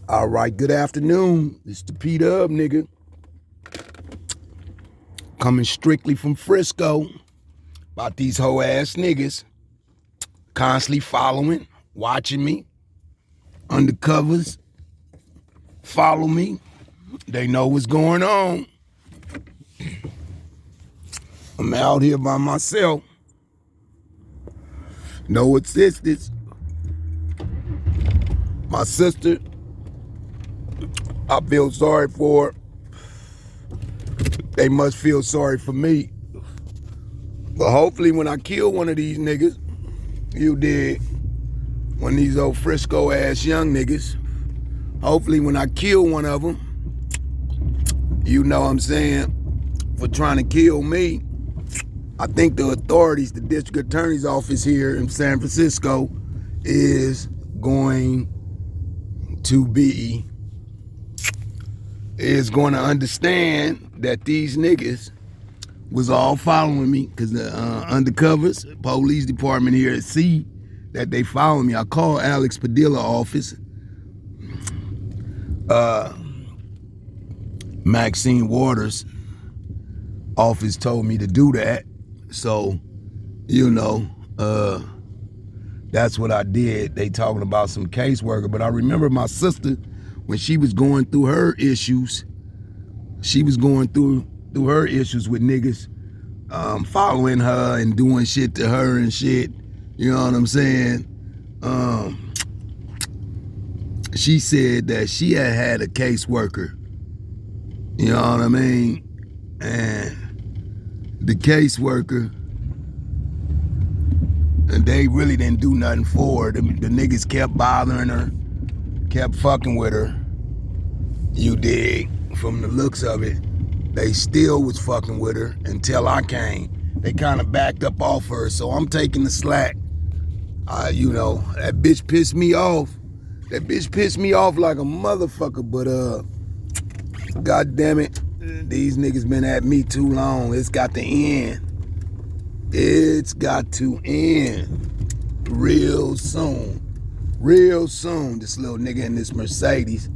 All right, good afternoon. It's the P-Dub, nigga. Coming strictly from Frisco about these hoe ass niggas constantly following, watching me, undercovers, follow me. They know what's going on. I'm out here by myself. No assistance. My sister, I feel sorry for her. They must feel sorry for me. But hopefully when I kill one of these niggas, you did, one of these old Frisco ass young niggas, hopefully when I kill one of them, you know what I'm saying, for trying to kill me, I think the authorities, the district attorney's office here in San Francisco is going to understand that these niggas was all following me because the undercovers, police department here at see that they follow me. I called Alex Padilla office. Maxine Waters office told me to do that. So, you know, that's what I did. They talking about some caseworker. But I remember my sister, when she was going through her issues, with niggas following her and doing shit to her and shit. You know what I'm saying? She said that she had a caseworker. You know what I mean? And the caseworker, and they really didn't do nothing for her. The niggas kept bothering her, kept fucking with her. You dig? From the looks of it, they still was fucking with her until I came. They kind of backed up off her, so I'm taking the slack. You know, that bitch pissed me off. That bitch pissed me off like a motherfucker, but God damn it, these niggas been at me too long. It's got to end. It's got to end real soon. Real soon. This little nigga in this Mercedes,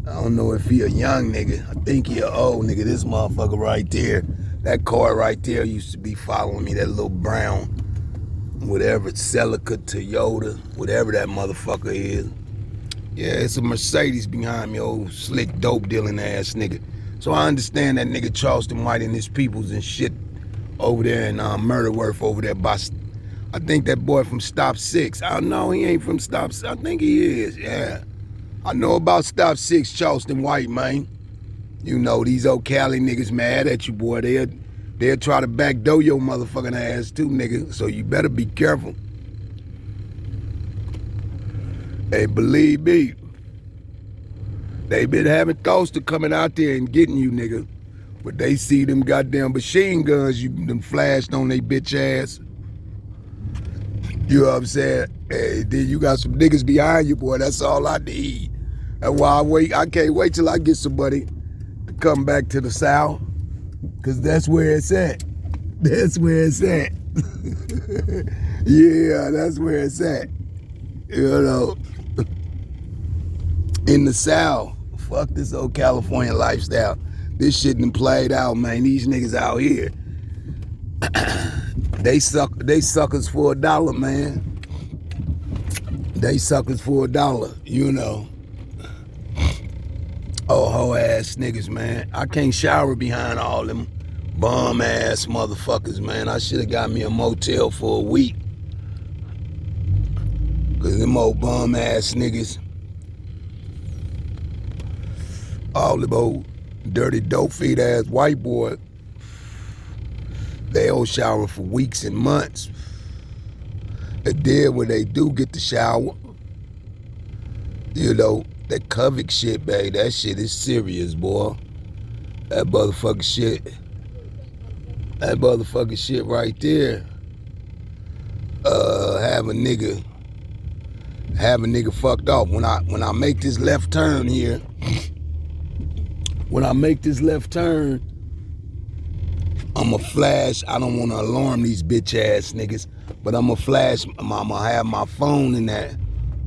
I don't know if he a young nigga. I think he a old nigga. This motherfucker right there, that car right there used to be following me, that little brown, whatever, Celica, Toyota, whatever that motherfucker is. Yeah, it's a Mercedes behind me, old slick dope dealing ass nigga. So I understand that nigga Charleston White and his peoples and shit over there in Murderworth over there by, I think that boy from Stop 6. I don't know, he ain't from Stop 6. I think he is, yeah. I know about Stop 6, Charleston White, man. You know, these old Cali niggas mad at you, boy. They'll try to backdoor your motherfucking ass too, nigga. So you better be careful. Hey, believe me, they been having thoughts to coming out there and getting you, nigga. But they see them goddamn machine guns you them flashed on they bitch ass. You know what I'm saying? Hey, then you got some niggas behind you, boy. That's all I need. That's why I can't wait till I get somebody to come back to the South. Cause that's where it's at. That's where it's at. Yeah, that's where it's at. You know. In the South. Fuck this old California lifestyle. This shit done played out, man. These niggas out here. They suckers for $1, man. They suckers for $1, you know. Oh, hoe ass niggas, man. I can't shower behind all them bum ass motherfuckers, man. I should have got me a motel for a week. Cause them old bum ass niggas, all them old dirty dope feet ass white boy, they don't shower for weeks and months. And then when they do get the shower, you know, that Covic shit, babe, that shit is serious, boy. That motherfucking shit right there, have a nigga fucked off. When I make this left turn here, I'ma flash. I don't want to alarm these bitch ass niggas, but I'ma flash. I'ma have my phone in that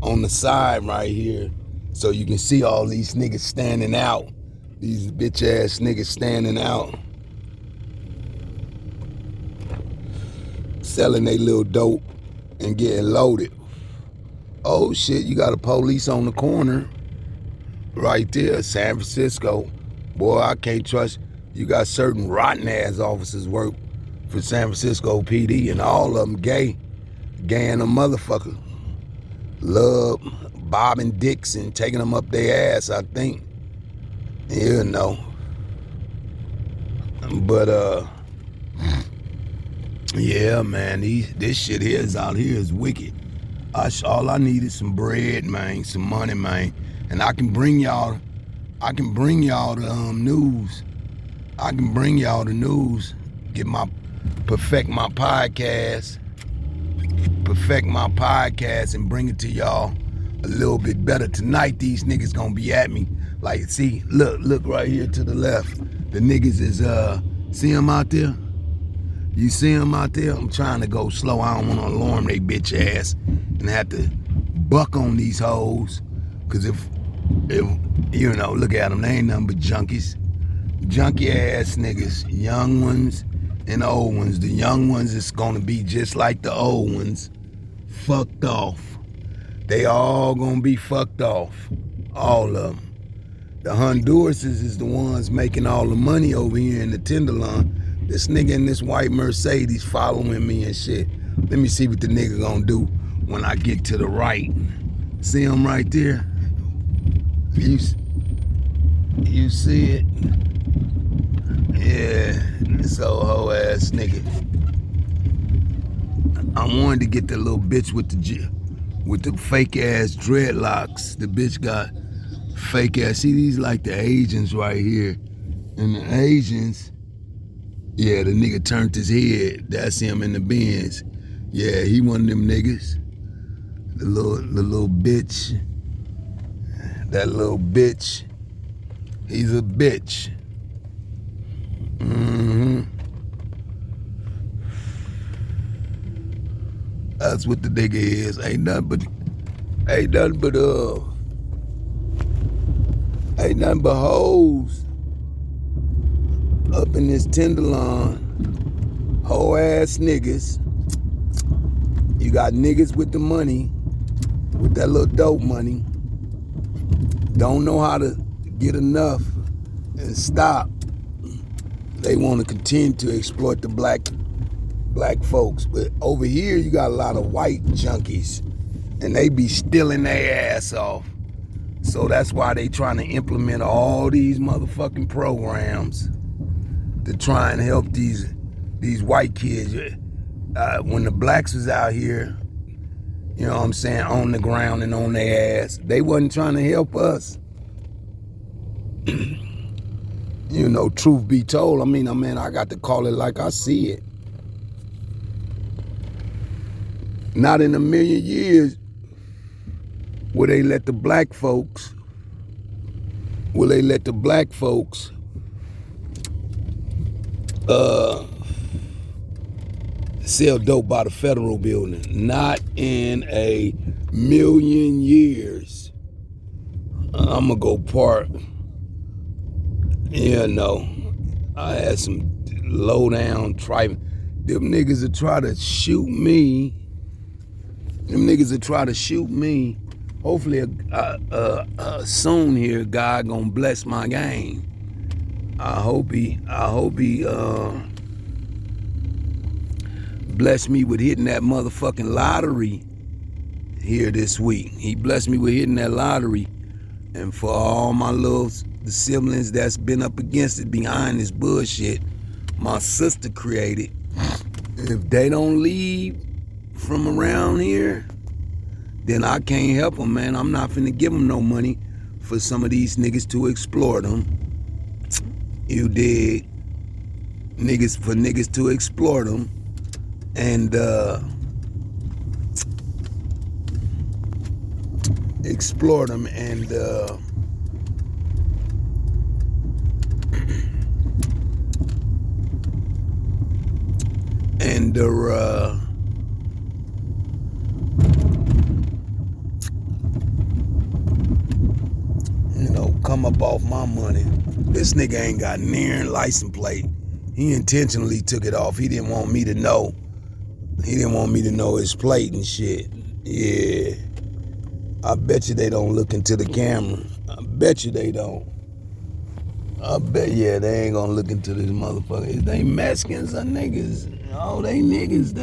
on the side right here, So you can see all these niggas standing out. These bitch ass niggas standing out. Selling they little dope and getting loaded. Oh shit, you got a police on the corner. Right there, San Francisco. Boy, I can't trust. You got certain rotten ass officers work for San Francisco PD and all of them gay. Gay and a motherfucker. Love bobbing dicks and taking them up their ass, I think. You know. But yeah, man, this shit here is out here is wicked. All I need is some bread, man, some money, man, and I can bring y'all the news. I can bring y'all the news. Perfect my podcast and bring it to y'all a little bit better. Tonight, these niggas gonna be at me. Like, see, look right here to the left. The niggas is, see them out there? You see them out there? I'm trying to go slow. I don't want to alarm they bitch ass and have to buck on these hoes. Cause if you know, look at them, they ain't nothing but junkies. Junkie ass niggas, young ones and old ones. The young ones is gonna be just like the old ones, fucked off. They all gonna be fucked off, all of them. The Hondurases is the ones making all the money over here in the Tenderloin. This nigga in this white Mercedes following me and shit. Let me see what the nigga gonna do when I get to the right. See him right there? You see it? Yeah, this old hoe ass nigga. I wanted to get the little bitch with the fake ass dreadlocks. The bitch got fake ass. See, these like the Asians right here. And the Asians, yeah, the nigga turned his head. That's him in the Benz. Yeah, he one of them niggas. The little bitch. That little bitch. He's a bitch. That's what the nigga is. Ain't nothing but hoes up in this Tenderloin. Hoe ass niggas. You got niggas with the money, with that little dope money. Don't know how to get enough and stop. They want to continue to exploit the black folks. But over here, you got a lot of white junkies, and they be stealing their ass off. So that's why they trying to implement all these motherfucking programs to try and help these white kids. When the blacks was out here, you know what I'm saying, on the ground and on their ass, they wasn't trying to help us. You know, truth be told, I mean, I got to call it like I see it. Not in a million years will they let the black folks sell dope by the federal building. Not in a million years. I'm gonna go park. You know, I had some low down tripe. Them niggas that try to shoot me. Hopefully, soon here, God gonna bless my game. I hope he blessed me with hitting that motherfucking lottery here this week. He blessed me with hitting that lottery. And for all my the siblings that's been up against it behind this bullshit my sister created, if they don't leave from around here, then I can't help them, man. I'm not finna give them no money for some of these niggas to exploit them. You dig? For niggas to exploit them. And explore them and come up off my money. This nigga ain't got near license plate. He intentionally took it off. He didn't want me to know. He didn't want me to know his plate and shit. Yeah. I bet you they don't look into the camera. I bet you they don't. I bet, yeah, they ain't gonna look into this motherfucker. Is they Mexicans or niggas? Oh, they niggas.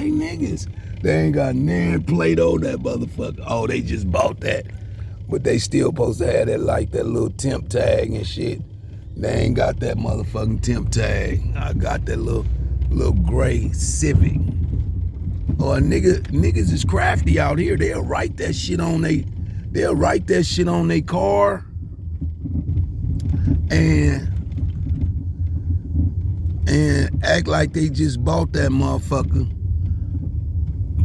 They ain't got near plate on that motherfucker. Oh, they just bought that. But they still supposed to have that, like, that little temp tag and shit. They ain't got that motherfucking temp tag. I got that little gray Civic. Or niggas is crafty out here. They'll write that shit on their car and act like they just bought that motherfucker,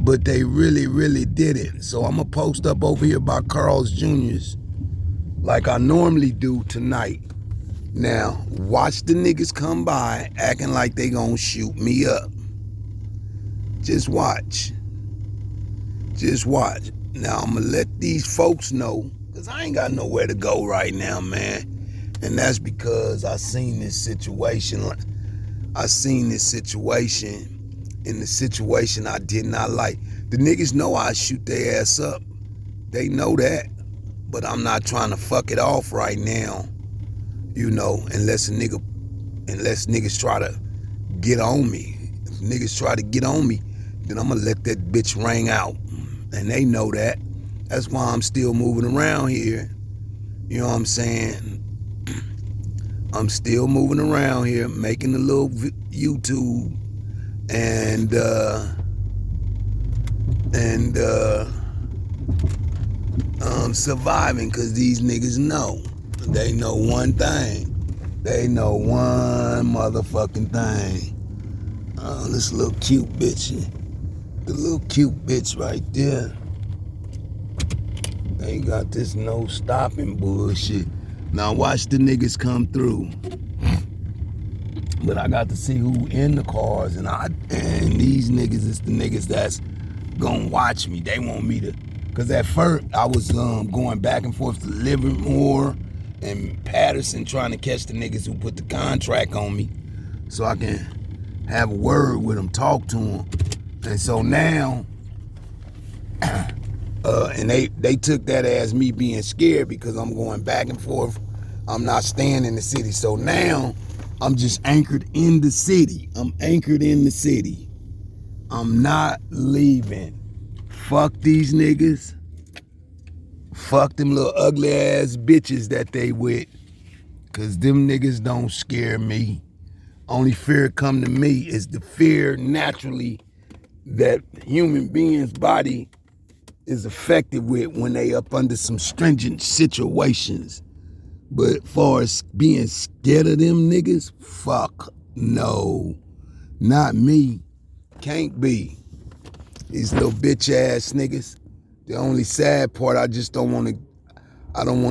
but they really didn't. So I'm gonna post up over here by Carl's Jr.'s like I normally do tonight. Now, watch the niggas come by acting like they gonna shoot me up. Just watch. Now, I'm gonna let these folks know, because I ain't got nowhere to go right now, man. And that's because I seen this situation. In the situation I did not like. The niggas know I shoot their ass up. They know that. But I'm not trying to fuck it off right now. You know, unless niggas try to get on me. If niggas try to get on me, then I'm gonna let that bitch ring out. And they know that. That's why I'm still moving around here. You know what I'm saying? I'm still moving around here, making a little YouTube and surviving, because these niggas know. They know one thing. They know one motherfucking thing. Oh, this little cute bitch. The little cute bitch right there. They got this no stopping bullshit. Now watch the niggas come through. But I got to see who in the cars, and these niggas is the niggas that's gonna watch me. They want me to, cause at first I was going back and forth to Livermore and Patterson trying to catch the niggas who put the contract on me, so I can have a word with them, talk to them. And so now, and they took that as me being scared because I'm going back and forth. I'm not staying in the city. So now I'm just anchored in the city. I'm not leaving. Fuck these niggas. Fuck them little ugly ass bitches that they with. Cause them niggas don't scare me. Only fear come to me is the fear naturally that human beings' body is affected with when they up under some stringent situations. But far as being scared of them niggas, fuck no. Not me. Can't be. These little bitch ass niggas. The only sad part, I don't want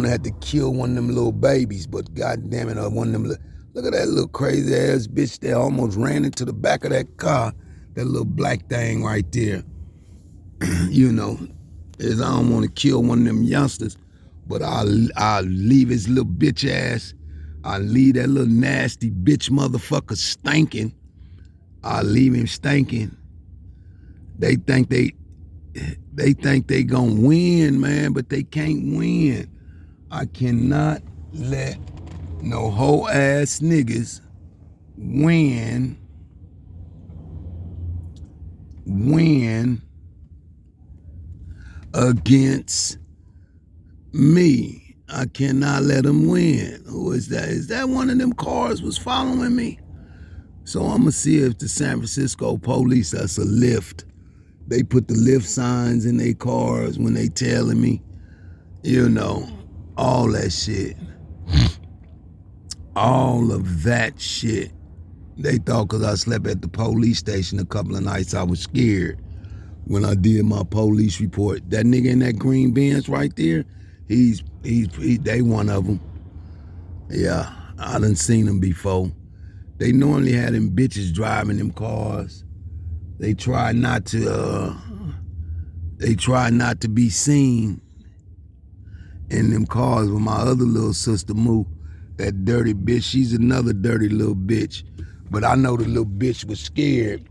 to have to kill one of them little babies, but goddamn it, one of them look at that little crazy ass bitch that almost ran into the back of that car. That little black thing right there. You know, is I don't want to kill one of them youngsters, but I'll leave his little bitch ass. I'll leave that little nasty bitch motherfucker stinking. I'll leave him stinking. They think they gonna win, man, but they can't win. I cannot let no whole ass niggas win against me. I cannot let them win. Who is that? Is that one of them cars was following me? So I'm gonna see if the San Francisco police, that's a lift. They put the lift signs in their cars when they tailing me. You know, all that shit. All of that shit. They thought because I slept at the police station a couple of nights, I was scared. When I did my police report, that nigga in that green Benz right there, they one of them. Yeah, I done seen them before. They normally had them bitches driving them cars. They try not to be seen. in them cars with my other little sister Moo. That dirty bitch, she's another dirty little bitch. But I know the little bitch was scared.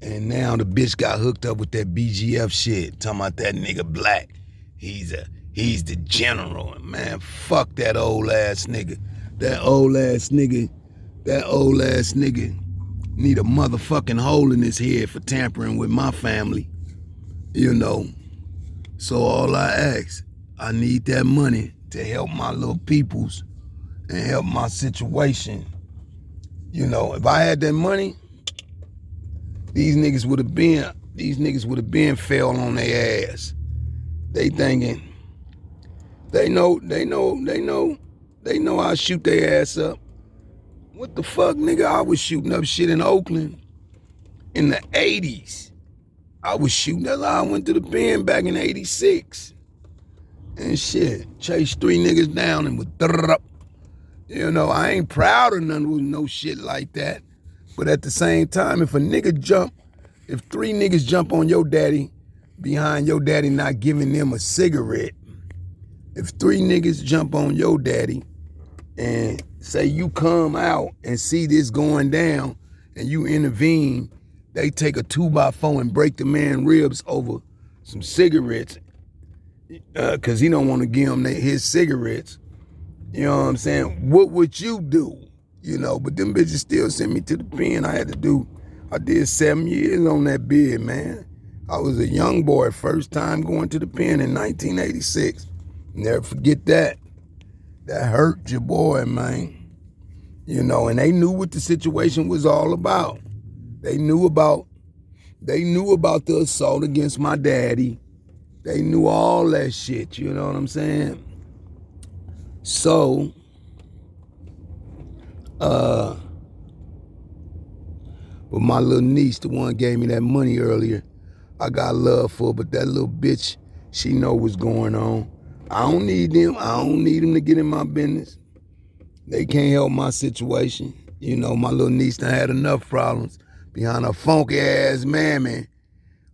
And now the bitch got hooked up with that BGF shit. Talking about that nigga Black. He's the general. Man, fuck that old ass nigga. That old ass nigga need a motherfucking hole in his head for tampering with my family. You know. So all I ask, I need that money to help my little peoples and help my situation. You know, if I had that money, these niggas would have been fell on their ass. They thinking, they know I shoot their ass up. What the fuck, nigga? I was shooting up shit in Oakland in the 80s. I was shooting that. I went to the pen back in 86. And shit, chased 3 niggas down and was you know, I ain't proud of none with no shit like that. But at the same time, if 3 niggas jump on your daddy, behind your daddy not giving them a cigarette, if 3 niggas jump on your daddy and say you come out and see this going down and you intervene, they take a 2x4 and break the man ribs over some cigarettes because he don't want to give them his cigarettes. You know what I'm saying? What would you do? You know, but them bitches still sent me to the pen. I did 7 years on that bid, man. I was a young boy, first time going to the pen in 1986. Never forget that. That hurt your boy, man. You know, and they knew what the situation was all about. They knew about the assault against my daddy. They knew all that shit, you know what I'm saying? So, but my little niece, the one gave me that money earlier, I got love for her, but that little bitch, she know what's going on. I don't need them to get in my business. They can't help my situation. You know, my little niece done had enough problems behind her funky ass mammy.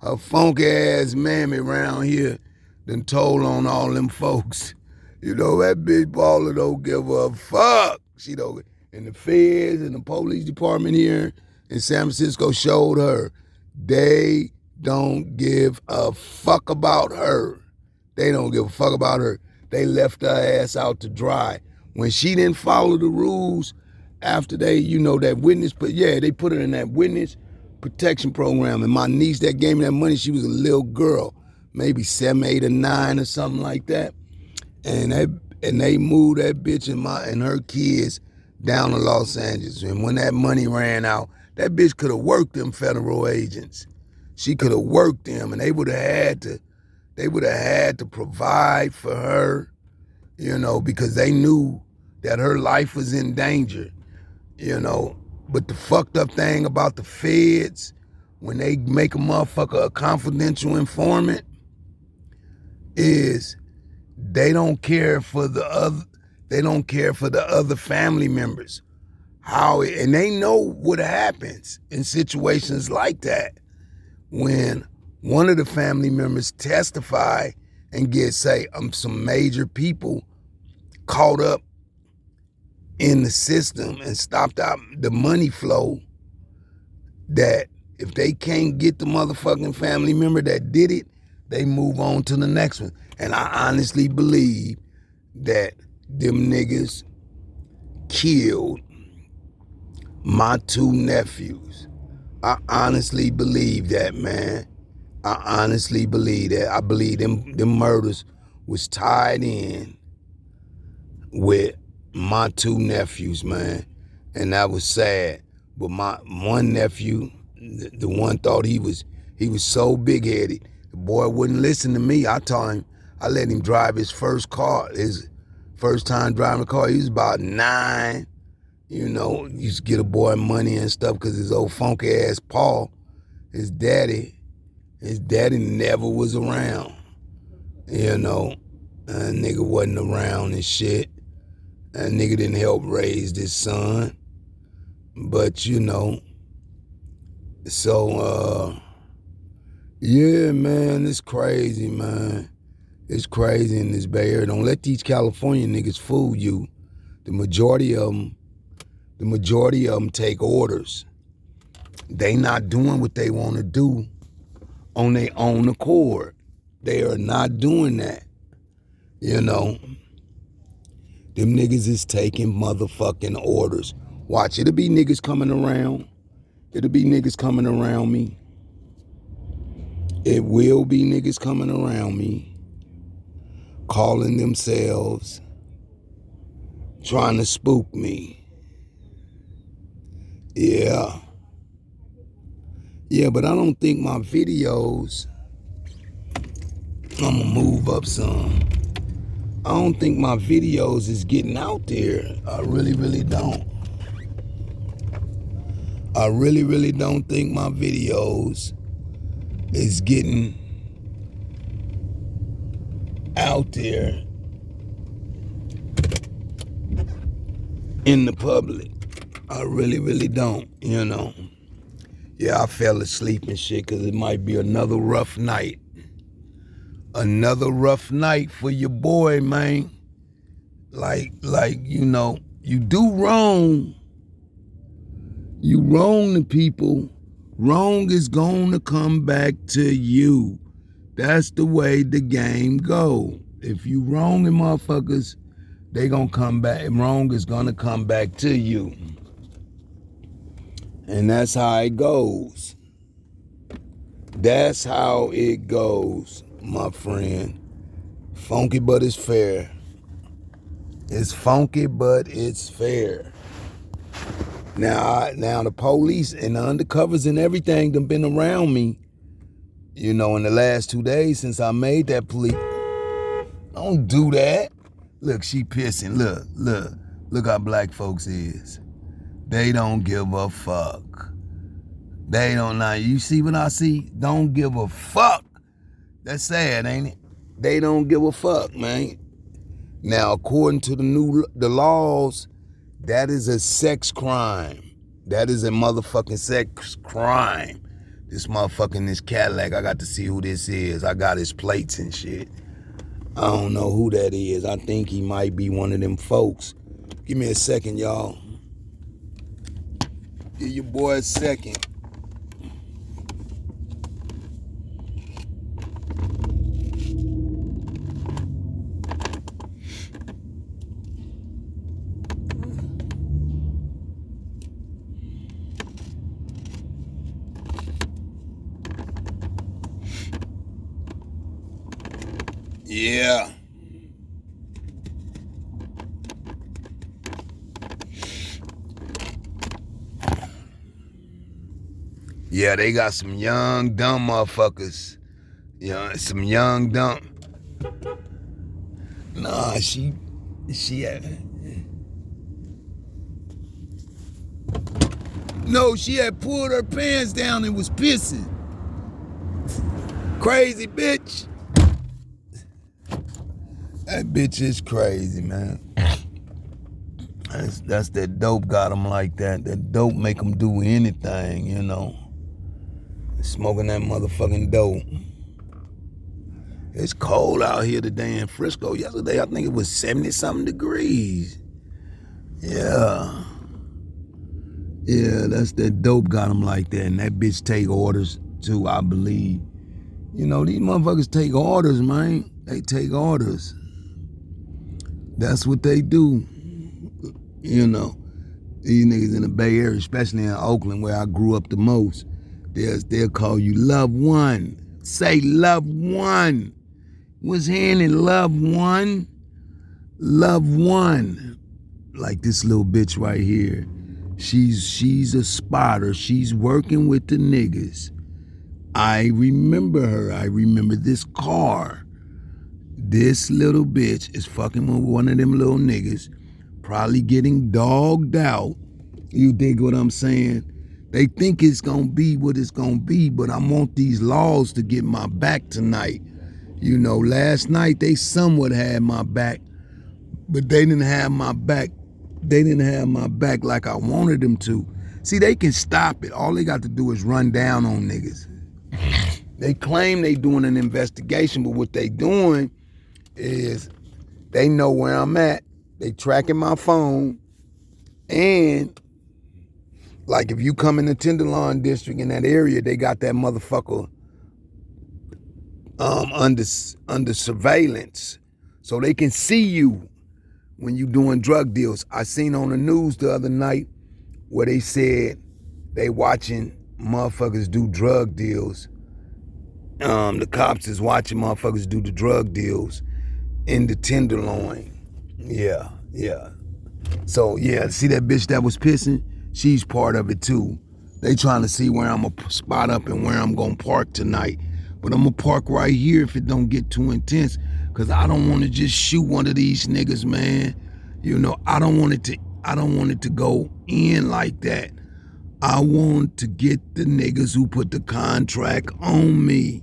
Her funky ass mammy around here done told on all them folks. You know, that bitch baller don't give a fuck. She don't. And the feds and the police department here in San Francisco showed her they don't give a fuck about her. They don't give a fuck about her. They left her ass out to dry. When she didn't follow the rules after they, you know, that witness, but yeah, they put her in that witness protection program. And my niece that gave me that money, she was a little girl, maybe 7, 8, or 9 or something like that. And they moved that bitch and her kids down to Los Angeles. And when that money ran out, that bitch could have worked them federal agents. She could have worked them, and they would have had to provide for her, you know, because they knew that her life was in danger, you know. But the fucked up thing about the feds, when they make a motherfucker a confidential informant, is they don't care for the other family members. And they know what happens in situations like that. When one of the family members testify and get, say, some major people caught up in the system and stopped out the money flow, that if they can't get the motherfucking family member that did it, they move on to the next one. And I honestly believe that them niggas killed my 2 nephews. I honestly believe that, man. I honestly believe that. I believe them murders was tied in with my 2 nephews, man. And that was sad. But my one nephew, the one thought he was so big-headed, the boy wouldn't listen to me. I let him drive his first car, his first time driving a car. He was about 9. You know, used to get a boy money and stuff because his old funky ass Paul, his daddy never was around. You know, that nigga wasn't around and shit. That nigga didn't help raise this son. But, you know, so, yeah, man, it's crazy, man. It's crazy in this Bay Area. Don't let these California niggas fool you. The majority of them take orders. They not doing what they want to do on their own accord. They are not doing that. You know, them niggas is taking motherfucking orders. Watch, it'll be niggas coming around. It'll be niggas coming around me. It will be niggas coming around me, calling themselves, trying to spook me. Yeah. Yeah, but I don't think my videos, I'm gonna move up some. I don't think my videos is getting out there. I really, really don't. I really, really don't think my videos is getting out there in the public. I really, really don't, you know. Yeah, I fell asleep and shit because it might be another rough night. Another rough night for your boy, man. Like, you know, you do wrong. You wrong to people. Wrong is going to come back to you. That's the way the game go. If you wronging motherfuckers, they gonna come back. Wrong is gonna come back to you. And that's how it goes. That's how it goes, my friend. Funky, but it's fair. It's funky, but it's fair. Now the police and the undercovers and everything done been around me, you know, in the last 2 days since I made that plea. Don't do that. Look, she pissing. Look how black folks is. They don't give a fuck. They don't know. You see what I see? Don't give a fuck. That's sad, ain't it? They don't give a fuck, man. Now, according to the laws, that is a sex crime. That is a motherfucking sex crime. This motherfucking this Cadillac, I got to see who this is. I got his plates and shit. I don't know who that is. I think he might be one of them folks. Give me a second, y'all. Give your boy a second. Yeah. Yeah, they got some young, dumb motherfuckers. Yeah, some young, dumb. Nah, she had... No, she had pulled her pants down and was pissing. Crazy bitch. That bitch is crazy, man. That's that dope got them like that. That dope make them do anything, you know. Smoking that motherfucking dope. It's cold out here today in Frisco. Yesterday, I think it was 70-something degrees. Yeah. Yeah, that's that dope got them like that. And that bitch take orders, too, I believe. You know, these motherfuckers take orders, man. They take orders. That's what they do. You know, these niggas in the Bay Area, especially in Oakland, where I grew up the most, they'll call you loved one. Say loved one. What's happening, loved one? Loved one. Like this little bitch right here. She's a spotter. She's working with the niggas. I remember her. I remember this car. This little bitch is fucking with one of them little niggas, probably getting dogged out. You dig what I'm saying? They think it's gonna be what it's gonna be, but I want these laws to get my back tonight. You know, last night they somewhat had my back, but they didn't have my back. They didn't have my back like I wanted them to. See, they can stop it. All they got to do is run down on niggas. They claim they doing an investigation, but what they doing is they know where I'm at. They tracking my phone. And like if you come in the Tenderloin district in that area, they got that motherfucker under surveillance. So they can see you when you doing drug deals. I seen on the news the other night where they said they watching motherfuckers do drug deals. The cops is watching motherfuckers do the drug deals in the Tenderloin. Yeah. So yeah, see that bitch that was pissing? She's part of it too. They trying to see where I'm gonna spot up and where I'm gonna park tonight. But I'm gonna park right here if it don't get too intense, cause I don't want to just shoot one of these niggas, man. You know, I don't want it to go in like that. I want to get the niggas who put the contract on me.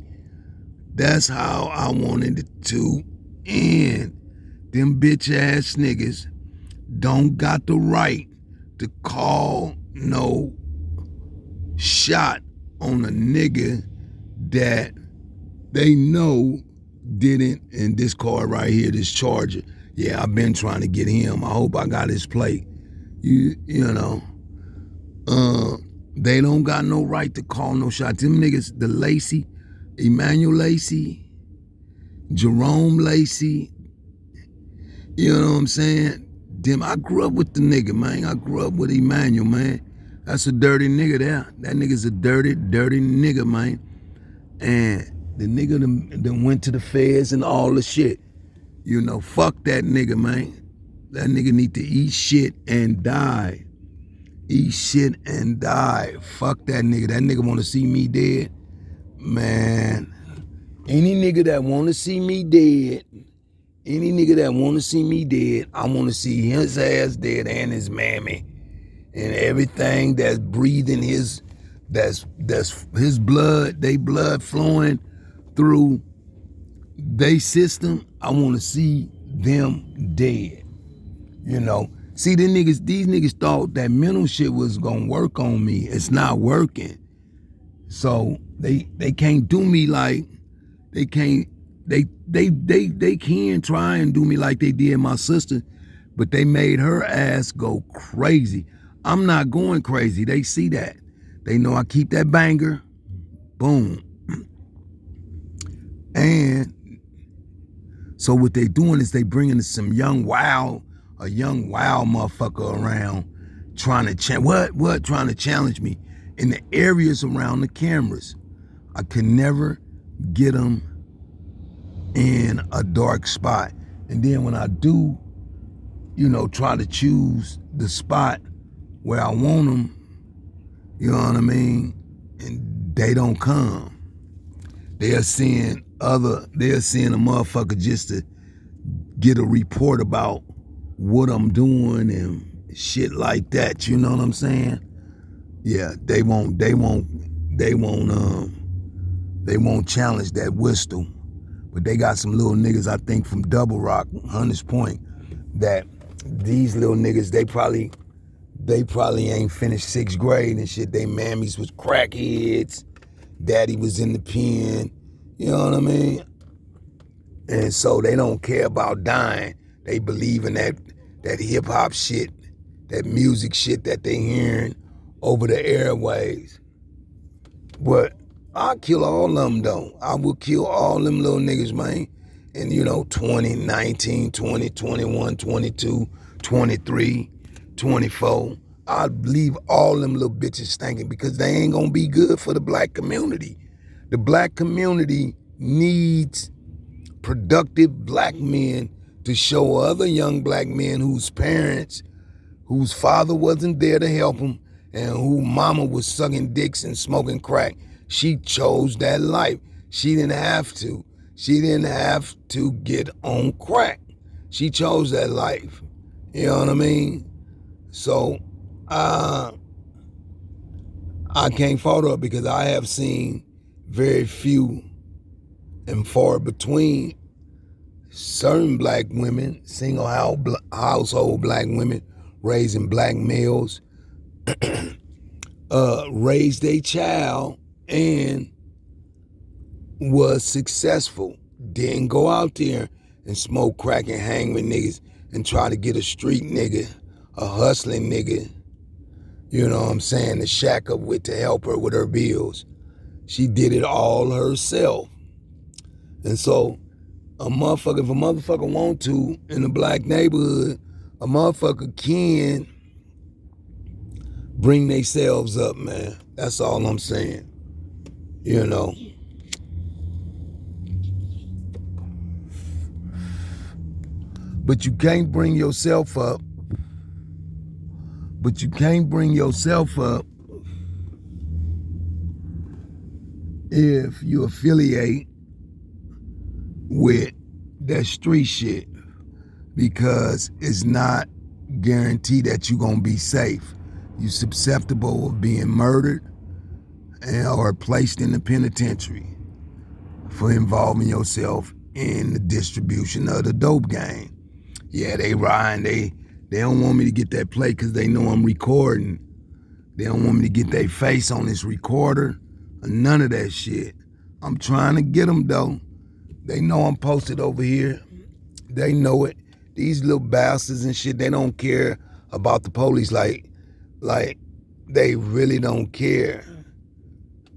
That's how I wanted it to end. Them bitch ass niggas don't got the right to call no shot on a nigga that they know didn't. And this car right here, this Charger, yeah, I've been trying to get him. I hope I got his plate. You know, they don't got no right to call no shot. Them niggas, the Lacey, Emmanuel Lacey, Jerome Lacey, you know what I'm saying? Them, I grew up with the nigga, man. I grew up with Emmanuel, man. That's a dirty nigga there. That nigga's a dirty nigga, man. And the nigga done went to the feds and all the shit. You know, fuck that nigga, man. That nigga need to eat shit and die. Eat shit and die. Fuck that nigga. That nigga wanna see me dead. Man, any nigga that wanna see me dead, I wanna see his ass dead and his mammy. And everything that's breathing that's his blood, they blood flowing through they system, I wanna see them dead. You know. See, these niggas thought that mental shit was gonna work on me. It's not working. So they can't do me like they can try and do me like they did my sister, but they made her ass go crazy. I'm not going crazy. They see that. They know I keep that banger. Boom. And so what they doing is they bringing some young wild motherfucker around trying to trying to challenge me in the areas around the cameras. I can never get them in a dark spot. And then when I do, you know, try to choose the spot where I want them, you know what I mean? And they don't come. They're seeing a motherfucker just to get a report about what I'm doing and shit like that. You know what I'm saying? Yeah, they won't challenge that whistle. But they got some little niggas, I think, from Double Rock, Hunters Point, that these little niggas, they probably ain't finished 6th grade and shit. They mammies was crackheads. Daddy was in the pen. You know what I mean? And so they don't care about dying. They believe in that hip hop shit, that music shit that they hearing over the airwaves. But I'll kill all of them though. I will kill all them little niggas, man. And you know, 20, 19, 20, 21, 22, 23, 24. I'll leave all them little bitches stinking because they ain't gonna be good for the black community. The black community needs productive black men to show other young black men whose father wasn't there to help them and who mama was sucking dicks and smoking crack. She chose that life. She didn't have to. She didn't have to get on crack. She chose that life. You know what I mean? So I can't fault her because I have seen very few and far between certain black women, single household black women raising black males, raised a child and was successful. Didn't go out there and smoke crack and hang with niggas and try to get a street nigga, a hustling nigga, you know what I'm saying, to shack up with to help her with her bills. She did it all herself. And so if a motherfucker want to in a black neighborhood, a motherfucker can bring themselves up, man. That's all I'm saying. You know. But you can't bring yourself up. But you can't bring yourself up if you affiliate with that street shit, because it's not guaranteed that you're gonna be safe. You're susceptible of being murdered or placed in the penitentiary for involving yourself in the distribution of the dope game. Yeah, they riding, they don't want me to get that play because they know I'm recording. They don't want me to get their face on this recorder or none of that shit. I'm trying to get them though. They know I'm posted over here. They know it. These little bastards and shit, they don't care about the police like they really don't care.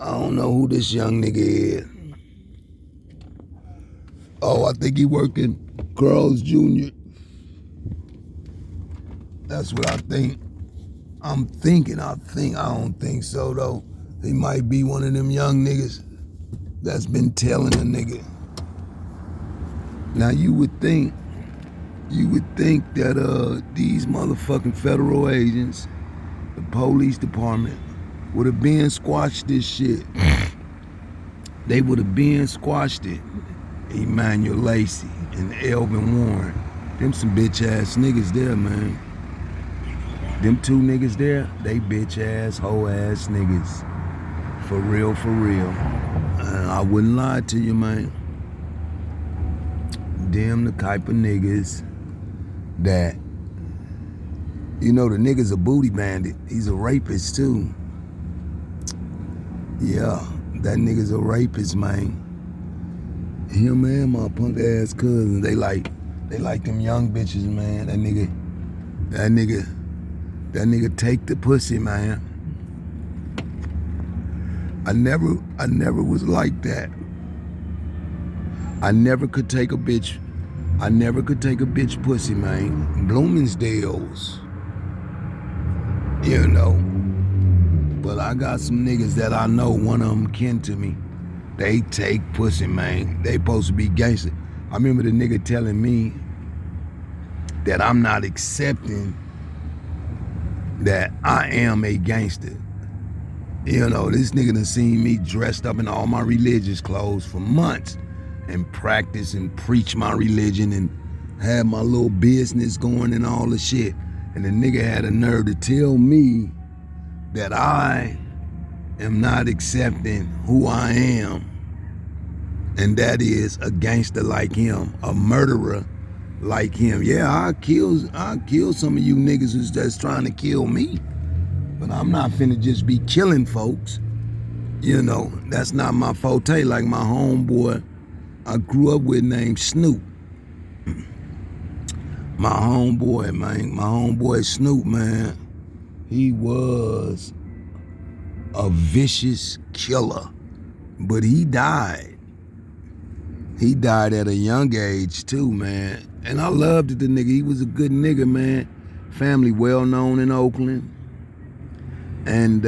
I don't know who this young nigga is. Oh, I think he worked in Carl's Jr. That's what I think. I don't think so though. He might be one of them young niggas that's been telling a nigga. Now you would think that these motherfucking federal agents, the police department, would have been squashed this shit. They would have been squashed it. Emmanuel Lacey and Elvin Warren. Them some bitch ass niggas there, man. Them two niggas there, they bitch ass, hoe ass niggas. For real, for real. And I wouldn't lie to you, man. Them the type of niggas that, you know, the nigga's a booty bandit. He's a rapist too. Yeah, that nigga's a rapist, man. Him and my punk ass cousin, they like them young bitches, man. That nigga take the pussy, man. I never was like that. I never could take a bitch pussy, man. Bloomingdale's. You know. But I got some niggas that I know, one of them kin to me. They take pussy, man. They supposed to be gangster. I remember the nigga telling me that I'm not accepting that I am a gangster. You know, this nigga done seen me dressed up in all my religious clothes for months and practice and preach my religion and have my little business going and all the shit. And the nigga had a nerve to tell me that I am not accepting who I am, and that is a gangster like him, a murderer like him. Yeah, I'll kill some of you niggas who's just trying to kill me, but I'm not finna just be killing folks. You know, that's not my forte. Like my homeboy I grew up with named Snoop. My homeboy Snoop, man, he was a vicious killer, but he died. He died at a young age too, man. And I loved the nigga. He was a good nigga, man. Family well known in Oakland. And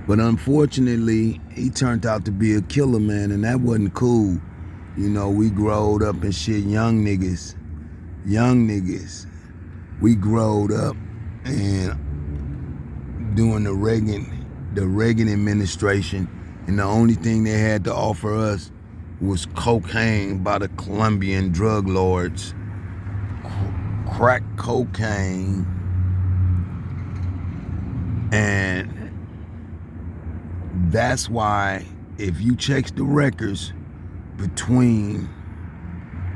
but unfortunately, he turned out to be a killer, man, and that wasn't cool. You know, we growed up and shit, young niggas. We growed up and during the Reagan administration, and the only thing they had to offer us was cocaine by the Colombian drug lords. Crack cocaine. And that's why, if you check the records, between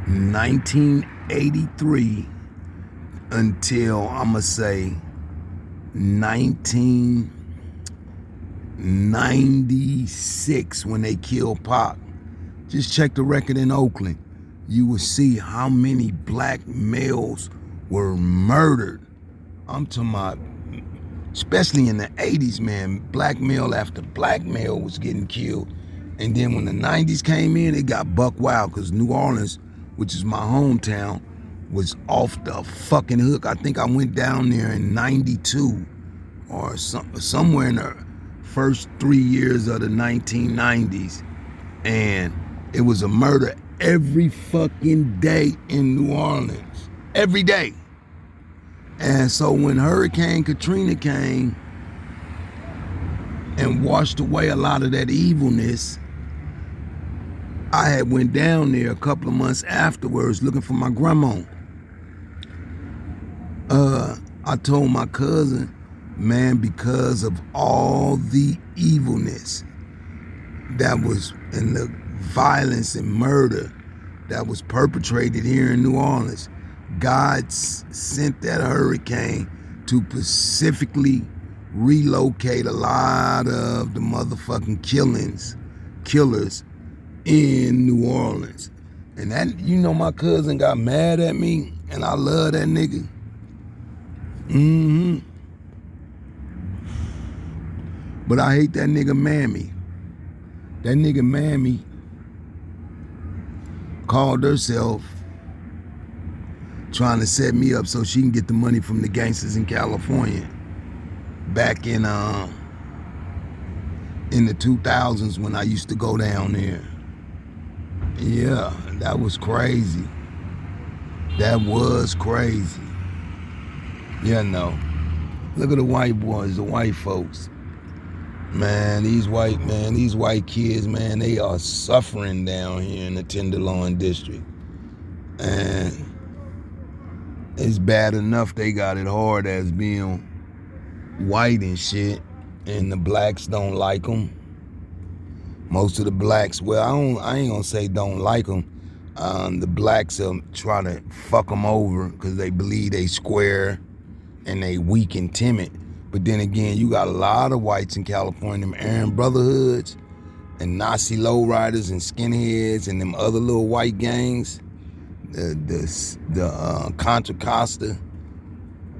1983 until, I'ma say, 1996, when they killed Pac. Just check the record in Oakland. you would see how many black males were murdered. I'm talking about, especially in the 80s, man, black male after black male was getting killed. And then when the 90s came in, it got buck wild because New Orleans, which is my hometown, was off the fucking hook. I think I went down there in 92 or somewhere in the first 3 years of the 1990s. And it was a murder every fucking day in New Orleans. Every day. And so when Hurricane Katrina came and washed away a lot of that evilness, I had went down there a couple of months afterwards looking for my grandma. I told my cousin, man, because of all the evilness that was in the violence and murder that was perpetrated here in New Orleans, God sent that hurricane to specifically relocate a lot of the motherfucking killers in New Orleans. And that, you know, my cousin got mad at me, and I love that nigga. But I hate that nigga Mammy. That nigga Mammy called herself trying to set me up so she can get the money from the gangsters in California back in the 2000s when I used to go down there. Yeah, that was crazy. That was crazy. You know, look at the white boys, the white folks. Man, these white kids, man, they are suffering down here in the Tenderloin district. And it's bad enough they got it hard as being white and shit, and the blacks don't like them. Most of the blacks, well, I ain't gonna say don't like them. The blacks are trying to fuck them over because they believe they square and they weak and timid. But then again, you got a lot of whites in California, them Aryan Brotherhoods and Nazi lowriders and skinheads and them other little white gangs, the Contra Costa,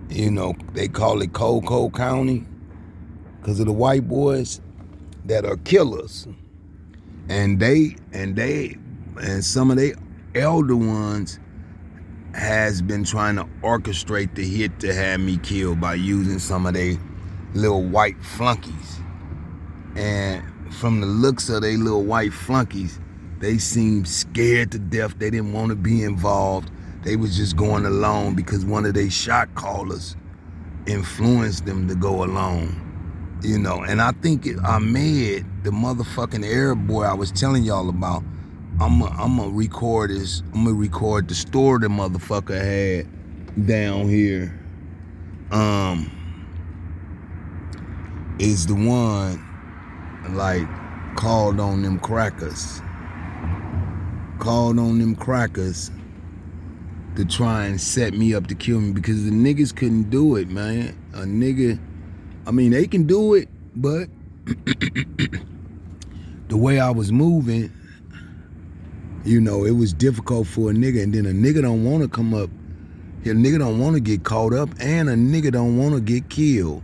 you know, they call it Coco County because of the white boys that are killers. And some of the elder ones has been trying to orchestrate the hit to have me killed by using some of they little white flunkies. And from the looks of they little white flunkies, they seemed scared to death. They didn't want to be involved. They was just going along because one of their shot callers influenced them to go along. You know, and I think Ahmed, the motherfucking Arab boy I was telling y'all about, I'm gonna record this. I'm gonna record the store the motherfucker had down here. Is the one like called on them crackers to try and set me up to kill me because the niggas couldn't do it, man. A nigga, I mean, they can do it, but the way I was moving, you know, it was difficult for a nigga, and then a nigga don't want to come up. A nigga don't want to get caught up, and a nigga don't want to get killed.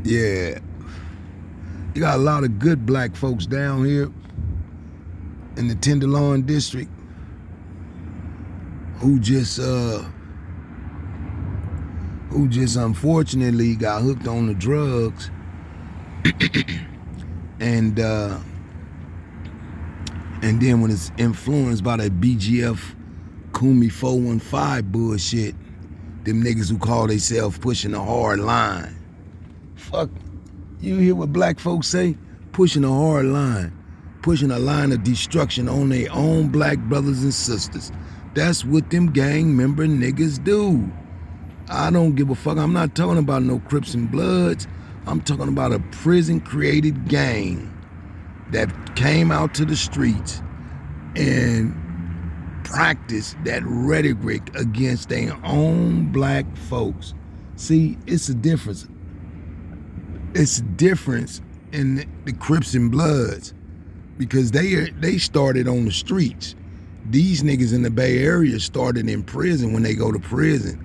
Yeah. You got a lot of good black folks down here in the Tenderloin district who just unfortunately got hooked on the drugs and then when it's influenced by that BGF Kumi 415 bullshit, them niggas who call themselves pushing a hard line. Fuck, you hear what black folks say? Pushing a hard line. Pushing a line of destruction on their own black brothers and sisters. That's what them gang member niggas do. I don't give a fuck. I'm not talking about no Crips and Bloods. I'm talking about a prison-created gang that came out to the streets and practiced that rhetoric against their own black folks. See, it's a difference. It's a difference in the Crips and Bloods. because they started on the streets. These niggas in the Bay Area started in prison. When they go to prison,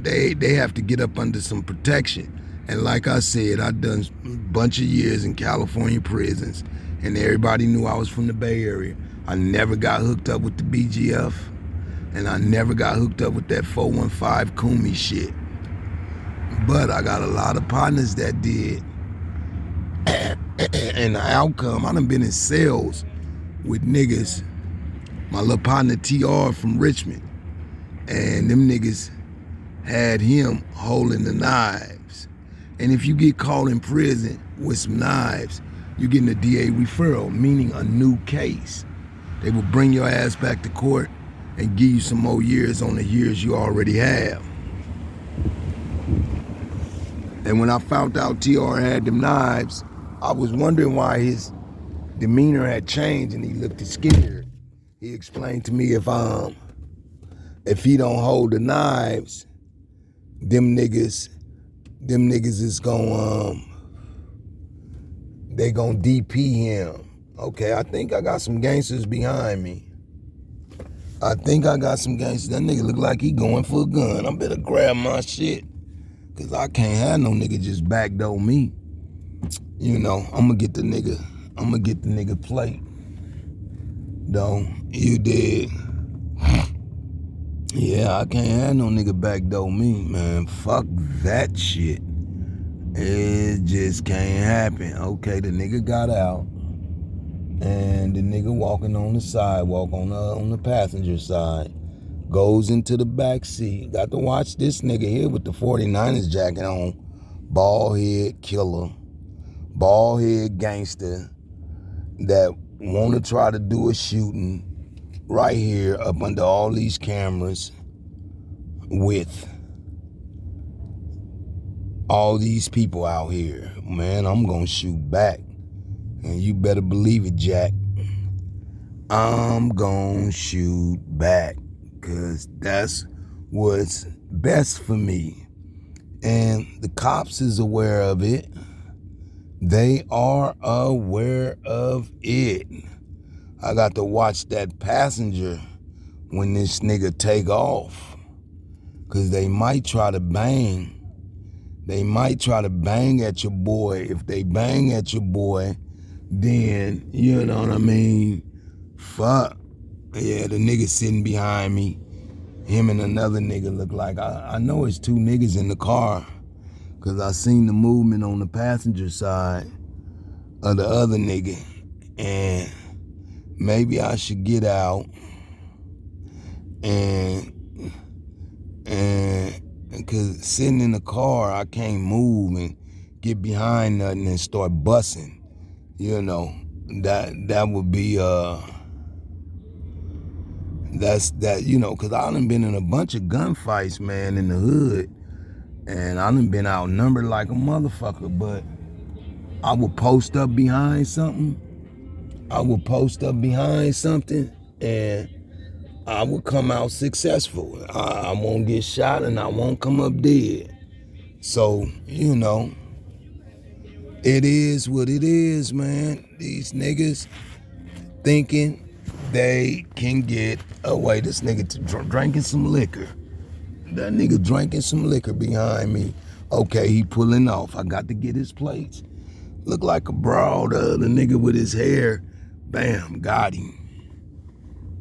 they have to get up under some protection. And like I said, I done a bunch of years in California prisons, and everybody knew I was from the Bay Area. I never got hooked up with the BGF, and I never got hooked up with that 415 Kumi shit. But I got a lot of partners that did. And the outcome, I done been in cells with niggas. My little partner TR from Richmond, and them niggas had him holding the knives. And if you get caught in prison with some knives, you're getting a DA referral, meaning a new case. They will bring your ass back to court and give you some more years on the years you already have. And when I found out TR had them knives, I was wondering why his demeanor had changed and he looked scared. He explained to me if he don't hold the knives, them niggas is they gonna DP him. Okay, I think I got some gangsters behind me. That nigga look like he going for a gun. I better grab my shit, cause I can't have no nigga just backdoor me. You know, I'm gonna get the nigga plate. Though, you did. Yeah, I can't have no nigga backdoor me, man. Fuck that shit. It just can't happen. Okay, the nigga got out, and the nigga walking on the sidewalk on the passenger side goes into the back seat. Got to watch this nigga here with the 49ers jacket on. Bald head killer, bald head gangster that want to try to do a shooting right here up under all these cameras with all these people out here. Man, I'm gonna shoot back, and you better believe it, Jack. I'm gonna shoot back, cause that's what's best for me. And the cops is aware of it. They are aware of it. I got to watch that passenger when this nigga take off, cause they might try to bang. They might try to bang at your boy. If they bang at your boy, then, you know what I mean? Fuck. Yeah, the nigga sitting behind me, him and another nigga look like, I know it's two niggas in the car, cause I seen the movement on the passenger side of the other nigga. And maybe I should get out and cause sitting in the car, I can't move and get behind nothing and start busting. You know, that would be you know, cause I done been in a bunch of gunfights, man, in the hood, and I done been outnumbered like a motherfucker, but I would post up behind something. And I would come out successful. I won't get shot and I won't come up dead. So, you know, it is what it is, man. These niggas thinking they can get away. This nigga drinking some liquor. That nigga drinking some liquor behind me. Okay, he pulling off. I got to get his plates. Look like a broad, the nigga with his hair. Bam, got him.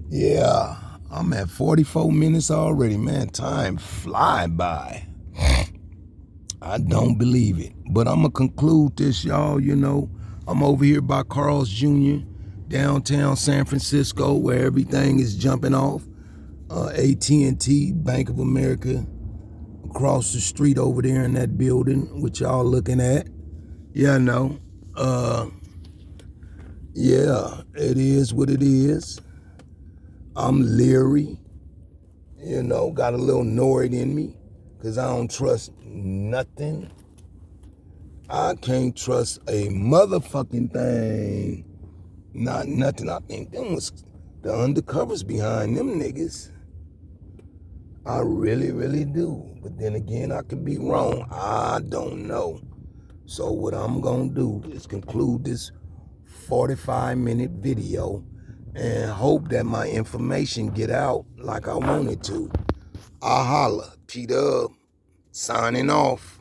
Yeah, I'm at 44 minutes already, man. Time fly by. I don't believe it. But I'm going to conclude this, y'all. You know, I'm over here by Carl's Jr., downtown San Francisco, where everything is jumping off. AT&T, Bank of America, across the street over there in that building, which y'all looking at. Yeah, I know. Yeah, it is what it is. I'm leery, you know, got a little Nord in me, because I don't trust nothing. I can't trust a motherfucking thing. Not nothing. I think them was the undercovers behind them niggas. I really, really do. But then again, I could be wrong. I don't know. So what I'm going to do is conclude this 45-minute video and hope that my information get out like I wanted to. I holla. P-Dub signing off.